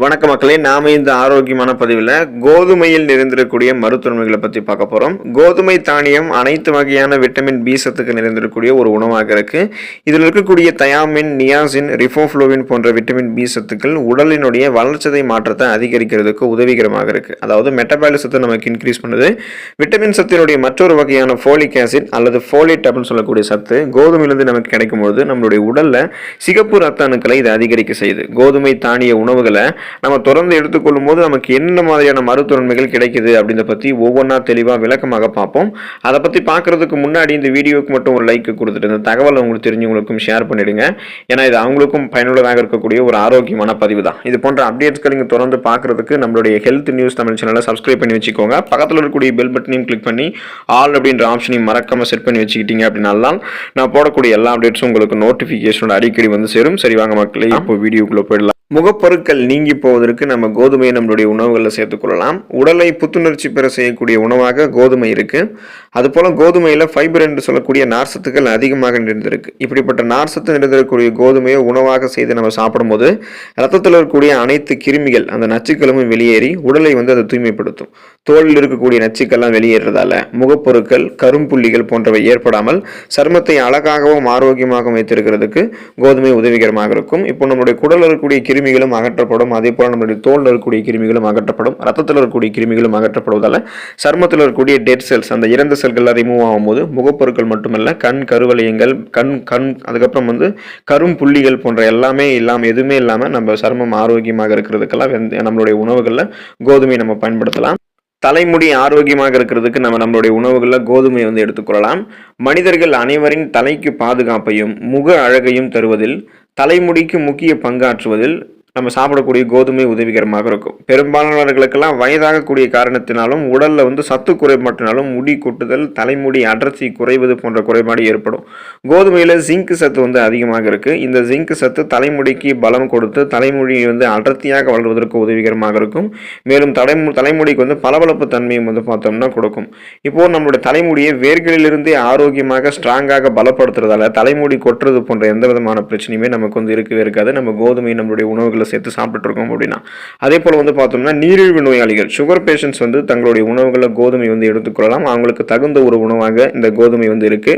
வணக்க மக்களே, நாம இந்த ஆரோக்கியமான பதிவில் கோதுமையில் நிறைந்திருக்கக்கூடிய மருத்துவமைகளை பற்றி பார்க்க போகிறோம். கோதுமை தானியம் அனைத்து வகையான விட்டமின் பி சத்துக்கு நிறைந்திருக்கக்கூடிய ஒரு உணவாக இருக்கு. இதில் இருக்கக்கூடிய தயாமின், நியாசின், ரிஃபோஃப்ளோவின் போன்ற விட்டமின் பி சத்துக்கள் உடலினுடைய வளர்ச்சிதை மாற்றத்தை அதிகரிக்கிறதுக்கு உதவிகரமாக இருக்கு. அதாவது மெட்டபாலிசத்தை நமக்கு இன்க்ரீஸ் பண்ணுது. விட்டமின் சத்தினுடைய மற்றொரு வகையான ஃபோலிக் ஆசிட் அல்லது ஃபோலேட் அப்படின்னு சொல்லக்கூடிய சத்து கோதுமையிலிருந்து நமக்கு கிடைக்கும் பொழுது நம்மளுடைய உடல்ல சிகப்பு ரத்த அணுக்களை இது அதிகரிக்க செய்யுது. கோதுமை தானிய உணவுகளை நம்ம தொடர்ந்து எடுத்துக்கொள்ளும் போது நமக்கு என்ன மாதிரியான மருத்துவன்மைகள் கிடைக்குது அப்படின்றத பற்றி ஒவ்வொன்றா தெளிவாக விளக்கமாக பார்ப்போம். அதை பற்றி பார்க்கறதுக்கு முன்னாடி இந்த வீடியோவுக்கு மட்டும் ஒரு லைக் கொடுத்துட்டு இந்த தகவலை உங்களுக்கு தெரிஞ்சவங்களுக்கும் ஷேர் பண்ணிடுங்க. ஏன்னா இது அவங்களுக்கும் பயனுள்ளதாக இருக்கக்கூடிய ஒரு ஆரோக்கியமான பதிவு தான். இது போன்ற அப்டேட்ஸ்கள் நீங்கள் தொடர்ந்து பார்க்கறதுக்கு நம்மளுடைய ஹெல்த் நியூஸ் தமிழ் சேனலை சப்ஸ்கிரைப் பண்ணி வச்சுக்கோங்க. பக்கத்தில் இருக்கக்கூடிய பெல் பட்டனையும் கிளிக் பண்ணி ஆல் அப்படின்ற ஆப்ஷனையும் மறக்காம செட் பண்ணி வச்சுக்கிட்டீங்க அப்படின்னால்தான் நான் போடக்கூடிய எல்லா அப்டேட்ஸும் உங்களுக்கு நோட்டிஃபிகேஷனோட அடிக்கடி வந்து சேரும். சரி வாங்க மக்களே, இப்போ வீடியோக்குள்ளே போயிடலாம். முகப்பொருட்கள் நீங்கி போவதற்கு நம்ம கோதுமையை நம்மளுடைய உணவுகளில் சேர்த்துக்கொள்ளலாம். உடலை புத்துணர்ச்சி பெற செய்யக்கூடிய உணவாக கோதுமை இருக்கு. அதுபோல கோதுமையில் ஃபைபர் என்று சொல்லக்கூடிய நார்சத்துக்கள் அதிகமாக நிறைந்திருக்கு. இப்படிப்பட்ட நார்சத்து நிறைந்திருக்கக்கூடிய கோதுமையை உணவாக செய்து நம்ம சாப்பிடும்போது ரத்தத்தில் இருக்கக்கூடிய அனைத்து கிருமிகள் அந்த நச்சுக்களும் வெளியேறி உடலை அதை தூய்மைப்படுத்தும். தோலில் இருக்கக்கூடிய நச்சுக்கள்லாம் வெளியேறதால முகப்பொருட்கள், கரும்புள்ளிகள் போன்றவை ஏற்படாமல் சருமத்தை அழகாகவும் ஆரோக்கியமாகவும் வைத்திருக்கிறதுக்கு கோதுமை உதவிகரமாக இருக்கும். இப்போ நம்மளுடைய குடலில் இருக்கக்கூடிய கிருமிகளும் அகற்றப்படும். அதே போல நம்மளுடைய தோலில் இருக்கக்கூடிய கிருமிகளும் அகற்றப்படும். ரத்தத்தில் இருக்கக்கூடிய கிருமிகளும் அகற்றப்படுவதால் சருமத்தில் இருக்கக்கூடிய டெட் செல்ஸ், அந்த இறந்த செல்கள்லாம் ரிமூவ் ஆகும்போது முகப்பொருட்கள் மட்டுமல்ல, கண் கருவளையங்கள், கண் அதுக்கப்புறம் கரும் புள்ளிகள் போன்ற எல்லாமே இல்லாமல், எதுவுமே இல்லாமல் நம்ம சருமம் ஆரோக்கியமாக இருக்கிறதுக்கெல்லாம் நம்மளுடைய உணவுகளில் கோதுமை நம்ம பயன்படுத்தலாம். தலைமுடி ஆரோக்கியமாக இருக்கிறதுக்கு நம்மளுடைய உணவுகளில் கோதுமை எடுத்துக்கொள்ளலாம். மனிதர்கள் அனைவரின் தலைக்கு பாதுகாப்பையும் முக அழகையும் தருவதில், தலைமுடிக்கு முக்கிய பங்காற்றுவதில் நம்ம சாப்பிடக்கூடிய கோதுமை உதவிகரமாக இருக்கும். பெரும்பாலானவர்களுக்கெல்லாம் வயதாகக்கூடிய காரணத்தினாலும் உடலில் சத்து குறைபாட்டினாலும் முடி கொட்டுதல், தலைமுடி அடர்த்தி குறைவது போன்ற குறைபாடு ஏற்படும். கோதுமையில் ஜிங்க் சத்து அதிகமாக இருக்குது. இந்த ஜிங்க் சத்து தலைமுடிக்கு பலம் கொடுத்து தலைமுடி அடர்த்தியாக வளர்வதற்கு உதவிகரமாக இருக்கும். மேலும் தலைமுடிக்கு பளபளப்பு தன்மையும் பார்த்தோம்னா கொடுக்கும். இப்போது நம்மளுடைய தலைமுடியை வேர்களிலிருந்தே ஆரோக்கியமாக ஸ்ட்ராங்காக பலப்படுத்துறதால தலைமுடி கொட்டுறது போன்ற எந்த விதமான பிரச்சனையுமே நமக்கு இருக்கவே இருக்காது. நம்ம கோதுமை நம்மளுடைய உணவுகளை சேர்த்து சாப்பிட்டு இருக்கோம் அப்படின்னா. அதே போல பார்த்தோம்னா நீரிழிவு நோயாளிகள், சுகர் பேஷண்ட்ஸ் தங்களுடைய உணவுகளை கோதுமை எடுத்துக்கொள்ளலாம். அவங்களுக்கு தகுந்த ஒரு உணவாக இந்த கோதுமை இருக்கு.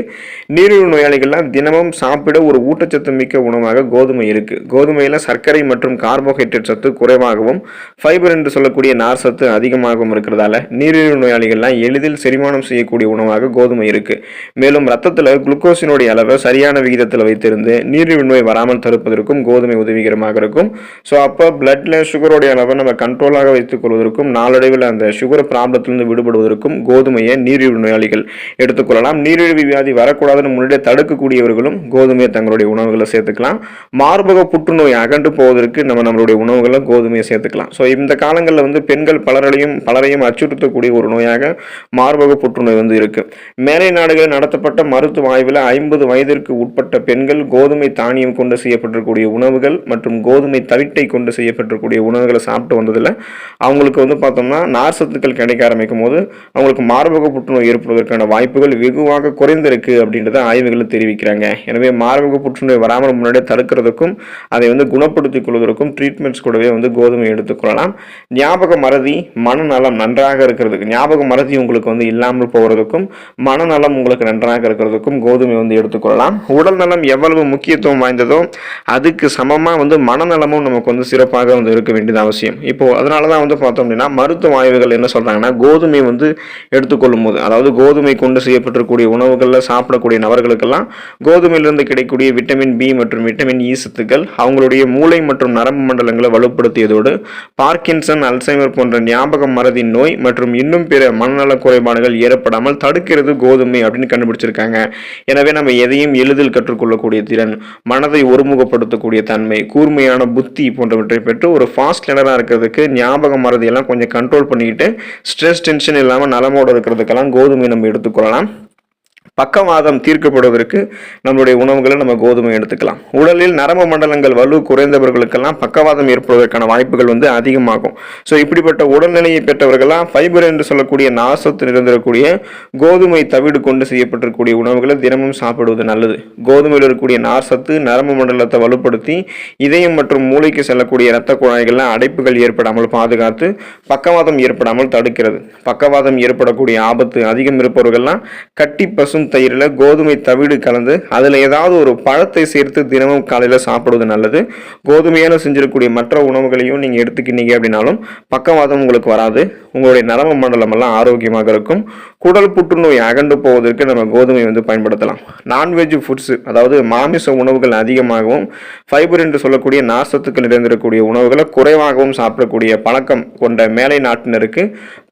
நீரிழிவு நோயாளிகள்லாம் தினமும் சாப்பிட ஒரு ஊட்டச்சத்து மிக்க உணவாக கோதுமை இருக்கு. கோதுமையில சர்க்கரை மற்றும் கார்போஹைட்ரேட் சத்து குறைவாகவும் ஃபைபர் என்று சொல்லக்கூடிய நார் சத்து அதிகமாகவும் இருக்கிறதால நீரிழிவு நோயாளிகள்லாம் எளிதில் செரிமானம் செய்யக்கூடிய உணவாக கோதுமை இருக்கு. மேலும் ரத்தத்தில் குளுக்கோஸினுடைய அளவை சரியான விகிதத்தில் வைத்திருந்து நீரிழிவு நோய் வராமல் தடுப்பதற்கும் கோதுமை உதவிகரமாக இருக்கும். ஸோ அப்போ பிளட்ல சுகருடைய அளவை நம்ம கண்ட்ரோலாக வைத்துக் கொள்வதற்கும் நாளடைவில் அந்த சுகர் ப்ராப்ளத்திலிருந்து விடுபடுவதற்கும் கோதுமையை நீரிழிவு நோயாளிகள் எடுத்துக்கொள்ளலாம். நீரிழிவு வியாதி வரக்கூடாதுன்னு முன்னாடியே தடுக்கக்கூடியவர்களும் கோதுமையை தங்களுடைய உணவுகளை சேர்த்துக்கலாம். மார்பக புற்றுநோய் அகன்று போவதற்கு நம்மளுடைய உணவுகளை கோதுமையை சேர்த்துக்கலாம். ஸோ இந்த காலங்களில் பெண்கள் பலரையும் அச்சுறுத்தக்கூடிய ஒரு நோயாக மார்பக புற்றுநோய் இருக்கு. மேலை நாடுகளில் நடத்தப்பட்ட மருத்துவ ஆய்வில் 50 வயதிற்கு உட்பட்ட பெண்கள் கோதுமை தானியம் கொண்டு செய்யப்பட்டிருக்கக்கூடிய உணவுகள் மற்றும் கோதுமை தவிட்டை கொண்டு செய்யப்பட்டிருக்கக்கூடிய உணவுகளை சாப்பிட்டு வந்ததில் அவங்களுக்கு பார்த்தோம்னா நார் சத்துக்கள் கிடைக்க ஆரம்பிக்கும் போது அவங்களுக்கு மார்பக புற்றுநோய் ஏற்படுவதற்கான வாய்ப்புகள் வெகுவாக குறைந்திருக்கு அப்படின்றத ஆய்வுகள் தெரிவிக்கிறாங்க. எனவே மார்பக புற்றுநோய் வராமல் முன்னாடியே தடுக்கிறதுக்கும் அதை குணப்படுத்திக் கொள்வதற்கும் ட்ரீட்மெண்ட்ஸ் கூடவே கோதுமை எடுத்துக்கொள்ளலாம். ஞாபக மறதி, மனநலம் நன்றாக இருக்கிறதுக்கு, ஞாபக மறதி உங்களுக்கு இல்லாமல் போகிறதுக்கும் மனநலம் உங்களுக்கு நன்றாக இருக்கிறதுக்கும் கோதுமை எடுத்துக்கொள்ளலாம். உடல் நலம் எவ்வளவு முக்கியத்துவம் வாய்ந்ததோ அதுக்கு சமமா மனநலமும் நமக்கு சிறப்பாக இருக்க வேண்டியது அவசியம். இப்போ அதனாலதான் பார்த்தோம் அப்படின்னா மருத்துவ ஆய்வுகள் என்ன சொல்றாங்கன்னா, கோதுமை எடுத்துக்கொள்ளும் போது, அதாவது கோதுமை கொண்டு செய்யப்பட்டிருக்கூடிய உணவுகளில் சாப்பிடக்கூடிய நபர்களுக்கெல்லாம் கோதுமையிலிருந்து கிடைக்கக்கூடிய விட்டமின் பி மற்றும் விட்டமின் இ சத்துக்கள் அவங்களுடைய மூளை மற்றும் நரம்பு மண்டலங்களை வலுப்படுத்தியதோடு பார்க்கின்சன், அல்சைமர் போன்ற ஞாபக மறதி நோய் மற்றும் இன்னும் பிற மனநல குறைபாடுகள் ஏற்படாமல் தடுக்கிறது கோதுமை அப்படின்னு கண்டுபிடிச்சிருக்காங்க. எனவே நம்ம எதையும் எளிதில் கற்றுக்கொள்ளக்கூடிய திறன், மனதை ஒருமுகப்படுத்தக்கூடிய தன்மை, கூர்மையான புத்தி போன்றவற்றை பெற்று ஒரு ஃபாஸ்ட் லேர்னராக இருக்கிறதுக்கு, ஞாபக மறதியெல்லாம் கொஞ்சம் கண்ட்ரோல் பண்ணிக்கிட்டு ஸ்ட்ரெஸ் டென்ஷன் இல்லாமல் நலமோடு இருக்கிறதுக்கெல்லாம் கோதுமை நம்ம எடுத்துக்கொள்ளலாம். பக்கவாதம் தீர்க்கப்படுவதற்கு நம்மளுடைய உணவுகளை நம்ம கோதுமை எடுத்துக்கலாம். உடலில் நரம்பு மண்டலங்கள் வலு குறைந்தவர்களுக்கெல்லாம் பக்கவாதம் ஏற்படுவதற்கான வாய்ப்புகள் அதிகமாகும். ஸோ இப்படிப்பட்ட உடல்நிலையை பெற்றவர்களாம் ஃபைபர் என்று சொல்லக்கூடிய நார்சத்து நிறைந்திருக்கக்கூடிய கோதுமை தவிடு கொண்டு செய்யப்பட்டிருக்கக்கூடிய உணவுகளை தினமும் சாப்பிடுவது நல்லது. கோதுமையில் இருக்கக்கூடிய நார்சத்து நரம்பு மண்டலத்தை வலுப்படுத்தி இதயம் மற்றும் மூளைக்கு செல்லக்கூடிய இரத்த குழாய்கள்ல அடைப்புகள் ஏற்படாமல் பாதுகாத்து பக்கவாதம் ஏற்படாமல் தடுக்கிறது. பக்கவாதம் ஏற்படக்கூடிய ஆபத்து அதிகம் இருப்பவர்கள்லாம் கட்டி பசும் தயிரில் கோதுமை தவிடு கலந்து அதில் ஏதாவது ஒரு பழத்தை சேர்த்து தினமும் காலையில் சாப்பிடுவது நல்லது. கோதுமையான செஞ்சிருக்கக்கூடிய மற்ற உணவுகளையும் நீங்கள் எடுத்துக்கிட்டீங்க அப்படின்னாலும் பக்கவாதம் உங்களுக்கு வராது. உங்களுடைய நரம்பு மண்டலம் எல்லாம் ஆரோக்கியமாக இருக்கும். குடல் புற்றுநோய் அகண்டு போவதற்கு நம்ம கோதுமை பயன்படுத்தலாம். நான்வெஜ் ஃபுட்ஸ், அதாவது மாமிச உணவுகள் அதிகமாகவும் ஃபைபர் என்று சொல்லக்கூடிய நார்சத்துக்கள் நிறைந்திருக்கக்கூடிய உணவுகளை குறைவாகவும் சாப்பிடக்கூடிய பழக்கம் கொண்ட மேலை நாட்டினருக்கு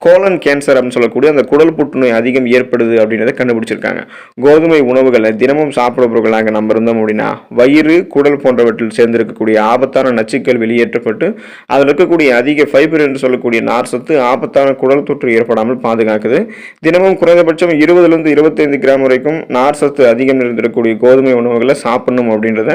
கோலன் கேன்சர் அப்படின்னு சொல்லக்கூடிய அந்த குடல் புற்றுநோய் அதிகம் ஏற்படுது அப்படின்றத கண்டுபிடிச்சிருக்காங்க. கோதுமை உணவுகளை தினமும் சாப்பிடுபவர்களாக நம்ம இருந்தோம் அப்படின்னா வயிறு குடல் போன்றவற்றில் சேர்ந்திருக்கக்கூடிய ஆபத்தான நச்சுக்கள் வெளியேற்றப்பட்டு அதில் இருக்கக்கூடிய அதிக ஃபைபர் என்று சொல்லக்கூடிய நார்சத்து ஆபத்தான குடல் தொற்று ஏற்படாமல் பாதுகாக்குது. தினமும் குறைந்தபட்சம் 20 to 25 கிராம் வரைக்கும் நார்சத்து அதிகம் இருந்திருக்கக்கூடிய கோதுமை உணவுகளை சாப்பிடணும் அப்படின்றத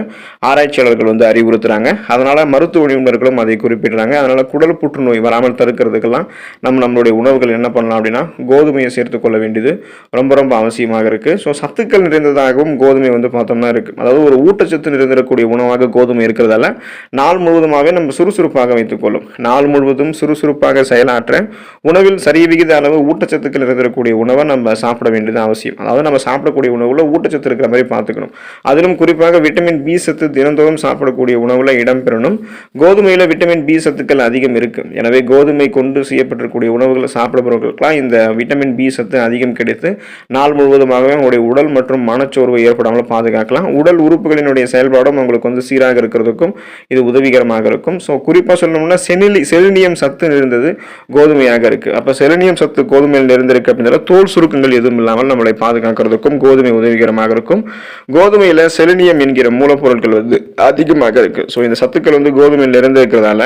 ஆராய்ச்சியாளர்கள் அறிவுறுத்துறாங்க. அதனால மருத்துவ நிபுணர்களும் அதை குறிப்பிடுறாங்க. அதனால குடல் புற்றுநோய் வராமல் தடுக்கிறதுக்கெல்லாம் நம்மளுடைய உணவுகள் என்ன பண்ணலாம் அப்படின்னா கோதுமையை சேர்த்துக் கொள்ள வேண்டியது ரொம்ப ரொம்ப அவசியமாக இருக்கு. ஸோ சத்துக்கள் நிறைந்ததாகவும் கோதுமை பார்த்தோம்னா இருக்கு. அதாவது ஒரு ஊட்டச்சத்து நிறைந்திருக்கக்கூடிய உணவாக கோதுமை இருக்கிறதால நாள் முழுவதுமாகவே நம்ம சுறுசுறுப்பாக வைத்துக் கொள்ளும். நாள் முழுவதும் சுறுசுறுப்பாக செயலாற்ற உணவில் சரிவிகித அளவு ஊட்டச்சத்துக்கள் நிறைந்திருக்கக்கூடிய உணவை நம்ம சாப்பிட வேண்டியது அவசியம். அதாவது நம்ம சாப்பிடக்கூடிய உணவுல ஊட்டச்சத்து இருக்கிற மாதிரி பார்த்துக்கணும். அதிலும் குறிப்பாக விட்டமின் பி சத்து தினந்தோறும் சாப்பிடக்கூடிய உணவுல இடம்பெறணும். கோதுமையில விட்டமின் பி சத்துக்கள் அதிகம் இருக்கு. எனவே கோதுமை கொண்டு செய்யப்பட்டிருக்கக்கூடிய உணவுகளை சாப்பிடுபவர்களுக்கெல்லாம் இந்த விட்டமின் பி சத்து அதிகம் கிடைத்து நாள் முழுவதுமாகவே உங்களுடைய உடல் மற்றும் மனச்சோர்வு ஏற்படாமல் பாதுகாக்கலாம். உடல் உறுப்புகளினுடைய செயல்பாடும் உங்களுக்கு சீராக இருக்கிறதுக்கும் இது உதவிகரமாக இருக்கும். ஸோ குறிப்பாக சொல்லணும்னா செலினியம் சத்து நிறைந்தது கோதுமையாக இருக்கு. அப்போ செலினியம் சத்து கோதுமையில் நிறைந்திருக்கு அப்படின்னா தோல் சுருக்கங்கள் எதுவும் இல்லாமல் நம்மளை பாதுகாக்கிறதுக்கும் கோதுமை உதவிகரமாக இருக்கும். கோதுமையில செலினியம் என்கிற மூலப்பொருட்கள் அதிகமாக இருக்கு. ஸோ இந்த சத்துக்கள் கோதுமையில் நிறைந்திருக்கிறதால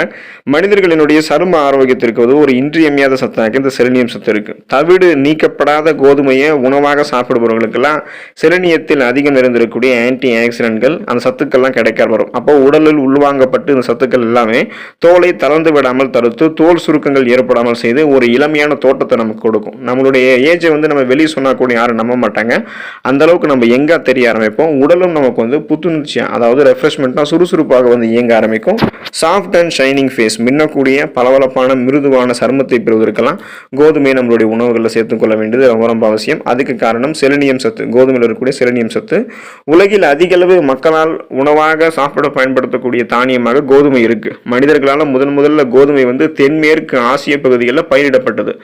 மனிதர்களினுடைய சரும ஆரோக்கியத்திற்கு ஒரு இன்றியமையாத சத்தாக இந்த செலினியம் சத்து இருக்கு. தவிடு நீக்கப்படாத கோதுமையை உணவாக சாப்பிடுபவர்களுக்கெல்லாம் செலினியத்தில் அதிகம் நிறைந்திருக்கக்கூடிய ஆன்டி ஆக்சிடென்ட்கள் அந்த சத்துக்கள்லாம் கிடைக்க வரும். அப்போ உடலில் உள்வாங்கப்பட்டு இந்த சத்துக்கள் எல்லாமே தோலை தளர்ந்து விடாமல் தடுத்து தோல் சுருக்கங்கள் ஏற்படாமல் செய்து ஒரு இளமையான தோட்டத்தை நமக்கு கொடுக்கும். நம்மளுடைய ஏஜை நம்ம வெளியே சொன்னா கூட யாரும் நம்ப மாட்டாங்க. அந்த அளவுக்கு நம்ம எங்க தெரிய ஆரம்பிப்போம். உடலும் நமக்கு புத்துணர்ச்சியா, அதாவது ரெஃப்ரெஷ்மெண்டா சுறுசுறுப்பாக இயங்க ஆரம்பிக்கும். சாஃப்ட் அண்ட் ஷைனிங் ஃபேஸ், மின்னக்கூடிய பளபளப்பான மிருதுவான சருமத்தை பெறுவதற்கெல்லாம் கோதுமையை நம்மளுடைய உணவுகளில் சேர்த்துக்கொள்ள வேண்டியது ரொம்ப ரொம்ப அவசியம். அதுக்கு காரணம் செலினியம் சத்து. கோதுமையில் இருக்கக்கூடிய செலினியம் சத்து உலகில் அதிக அளவு மக்களால் உணவாக சாப்பிட பயன்படுத்தக்கூடிய தானியமாக கோதுமை இருக்கு. மனிதர்களால் முதல்ல கோதுமை தென்மேற்கு ஆசிய பகுதிகளில் பயிரிடப்பட்டது.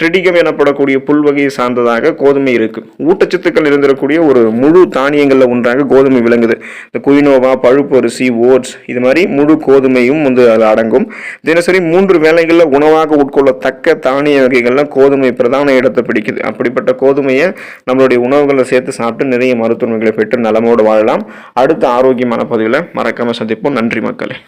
ட்ரிடிகம் எனப்படக்கூடிய புல்வகையை சார்ந்ததாக கோதுமை இருக்கு. ஊட்டச்சத்துக்கள் இருந்திருக்கக்கூடிய ஒரு முழு தானியங்கள்ல ஒன்றாக கோதுமை விளங்குது. இந்த குயினோவா, பழுப்பரிசி, ஓட்ஸ், இது மாதிரி முழு கோதுமையும் அதில் அடங்கும். தினசரி 3 வேளைகளில் உணவாக உட்கொள்ளத்தக்க தானிய வகைகள்ல கோதுமை பிரதான இடத்தை பிடிக்குது. அப்படிப்பட்ட கோதுமையை நம்மளுடைய உணவுகளை சேர்த்து சாப்பிட்டு நிறைய மருத்துவங்களை பெற்று நலமோடு வாழலாம். அடுத்த ஆரோக்கியமான பதிவில் மறக்காம சந்திப்போம். நன்றி மக்களே.